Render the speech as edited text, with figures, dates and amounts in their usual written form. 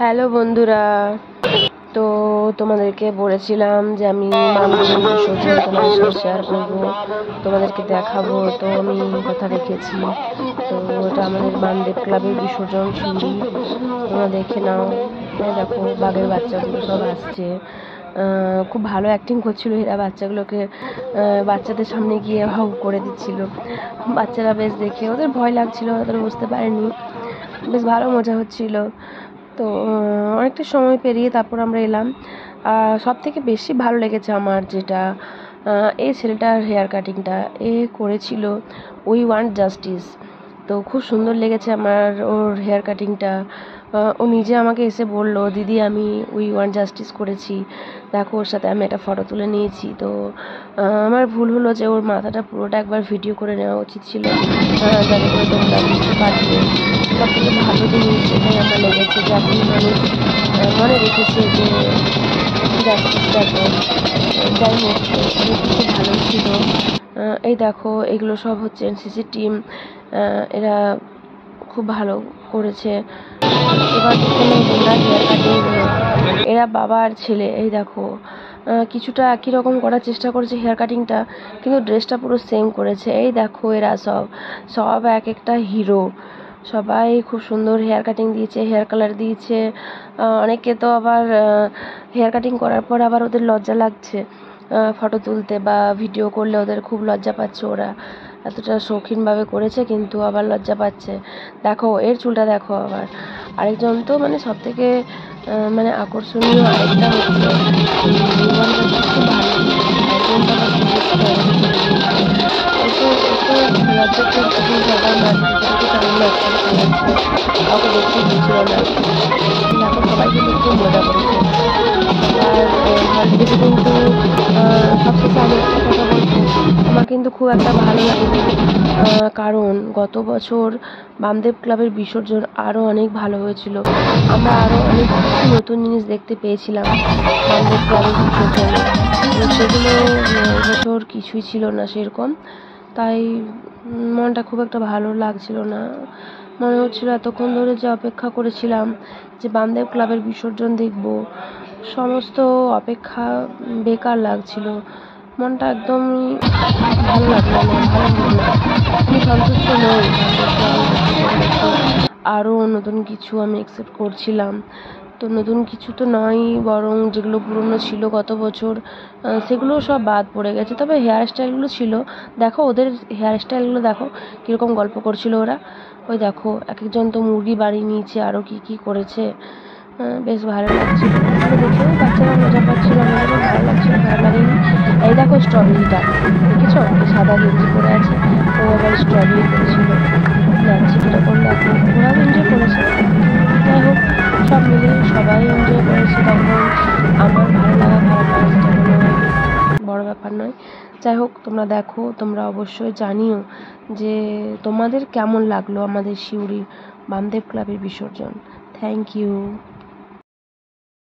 Hello বন্ধুরা, তো তোমাদেরকে বলেছিলাম যে আমি মানবের বিসর্জন তোমাদের সাথে শেয়ার করবো, তোমাদেরকে দেখাবো। তো আমি কথা রেখেছি। তো এটা আমাদের মানদেব ক্লাবের বিসর্জন সিঁড়ি, তোমরা দেখে নাও। দেখো বাঘের বাচ্চাগুলো সব আসছে, খুব ভালো অ্যাক্টিং করছিল এরা। বাচ্চাগুলোকে বাচ্চাদের সামনে গিয়ে হাউ করে দিচ্ছিল। বাচ্চারা বেশ দেখে ওদের ভয় লাগছিল, ওরা বুঝতে পারেনি, বেশ ভালো মজা হচ্ছিল। তো অনেকটা সময় পেরিয়ে তারপর আমরা এলাম। সব থেকে বেশি ভালো লেগেছে আমার যেটা, এই ছেলেটার হেয়ার কাটিংটা এ করেছিল উই ওয়ান্ট জাস্টিস। তো খুব সুন্দর লেগেছে আমার ওর হেয়ার কাটিংটা। ও নিজে আমাকে এসে বললো, দিদি আমি উই ওয়ান্ট জাস্টিস করেছি, দেখো ওর সাথে আমি একটা ফটো তুলে নিয়েছি। তো আমার ভুল হলো যে ওর মাথাটা পুরোটা একবার ভিডিও করে নেওয়া উচিত ছিল, যাতে করে তোমরা বুঝতে পারবে। সব থেকে ভালো জিনিস এটাই আমার লেগেছে যে আপনি মানুষ মনে রেখেছে যে জাস্টিসটাকে। যাই হোক, খুব ভালো ছিল। এই দেখো এগুলো সব হচ্ছে এনসিসি টিম, এরা খুব ভালো করেছে। এবার এখানে তোমরা হেয়ার কাটিং, এরা বাবা আর ছেলে। এই দেখো কিছুটা একই রকম করার চেষ্টা করেছে হেয়ার কাটিংটা, কিন্তু ড্রেসটা পুরো সেম করেছে। এই দেখো এরা সব এক একটা হিরো, সবাই খুব সুন্দর হেয়ার কাটিং দিয়েছে, হেয়ার কালার দিয়েছে। অনেকে তো আবার হেয়ার কাটিং করার পর আবার ওদের লজ্জা লাগছে ফটো তুলতে বা ভিডিও করলে, ওদের খুব লজ্জা পাচ্ছে। ওরা এতটা শৌখিনভাবে করেছে কিন্তু আবার লজ্জা পাচ্ছে। দেখো এর চুলটা দেখো। আবার আরেকজন তো মানে সব থেকে মানে আকর্ষণীয় আরেকটা হচ্ছে খুব ভালো কাউকে দেখতে দিচ্ছিল না। এখন সবাই কিন্তু খুব মজা করেছে। আর কিন্তু সবথেকে আমি একটা কথা বলবো, আমার কিন্তু খুব একটা ভালো লাগেনি, কারণ গত বছর বামদেব ক্লাবের বিসর্জন আরও অনেক ভালো হয়েছিল। আমরা আরও অনেক নতুন জিনিস দেখতে পেয়েছিলাম বামদেব ক্লাবের বিসর্জন, সেগুলো এবছর কিছুই ছিল না সেরকম। তাই মনটা খুব একটা ভালো লাগছিল না। মনে হচ্ছিল এতক্ষণ ধরে যে অপেক্ষা করেছিলাম যে বামদেব ক্লাবের বিসর্জন দেখব, সমস্ত অপেক্ষা বেকার লাগছিল। মনটা একদমই ভালো লাগলো না, আমি সন্তুষ্ট নই। আরও নতুন কিছু আমি এক্সপেক্ট করছিলাম, তো নতুন কিছু তো নয়, বরং যেগুলো পুরনো ছিল গত বছর সেগুলো সব বাদ পড়ে গেছে। তবে হেয়ার স্টাইলগুলো ছিল, দেখো ওদের হেয়ার স্টাইলগুলো দেখো কীরকম গল্প করছিল ওরা। ওই দেখো এক একজন তো মুরগি বাড়ি নিয়েছে, আরও কী করেছে, বেশ ভালো লাগছিল। দেখেও বাচ্চারা মজা পাচ্ছিল, আমাদেরও ভালো লাগছিল, খারাপ লাগেনি। এই দেখো স্ট্রবেরিটা দেখেছো, সাদা গেঞ্জি পরে আছে, ও আবার স্ট্রবেরি করেছিল, যাচ্ছে কীরকম দেখো, ওরাও এনজয় করেছে। যাই হোক, সব মিলে সবাই এনজয় করেছে। তখন আমার ভালো লাগা খারাপ লাগা সেটা কোনো বড় ব্যাপার নয়। যাই হোক, তোমরা দেখো, তোমরা অবশ্যই জানিও যে তোমাদের কেমন লাগলো আমাদের সিউড়ির বামদেব ক্লাবের বিসর্জন। Thank you.